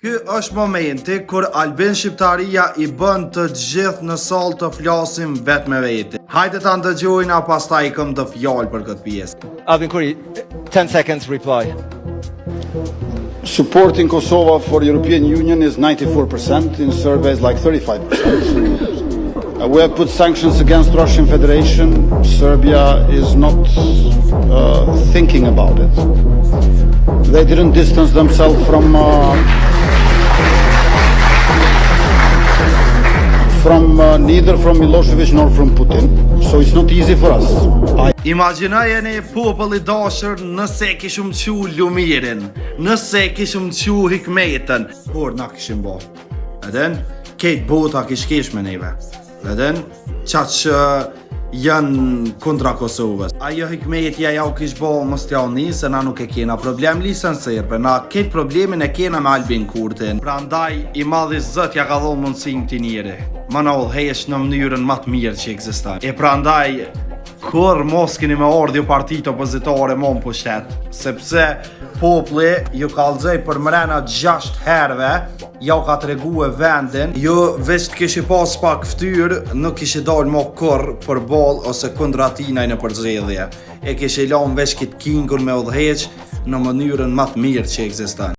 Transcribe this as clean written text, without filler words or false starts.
Ky është momenti kur Albin Shqiptaria I bën të gjithë në sallë të flasim vetë me vete. Hajde ta ndëgjojna, pastaj këm të fjalë për këtë pjesë. Albin Kurri, 10 seconds reply. Support in Kosovo for European Union is 94%, in Serbia is like 35%. We have put sanctions against Russian Federation. Serbia is not thinking about it. They didn't distance themselves from neither from Milosevic nor from Putin, so it's not easy for us. Imagjinojeni populli dashur nëse kishim qu Lumirin, nëse kishim qu Hikmetën, por na kishim bo. Edhen, kejt bota kish me neve. Edhen, qatë që janë kundra Kosovës. Ajo Hikmetja ja u kish bo mostjani se na nuk e kena problem lisën sërbe, na ketë problemin e kena me Albin Kurtin. Pra ndaj I madhi zët ja ka dhonë mundësim të njeri. Ma na ullhesh në mënyrën më të mirë që eksistan. E pra ndaj, kur mos keni me ardhi partit opozitare mon pushtet, sepse populli ju kallëzoj për mrena 6 herëve, ja u ka të regu e vendin, ju veç të kishi pas pak ftyrë, nuk kishi dalë mo kur për bal ose kundra tinaj në përzgjedhje. E kishi lanë veç kitë kingur me udheq në mënyrën më të mirë që eksistan.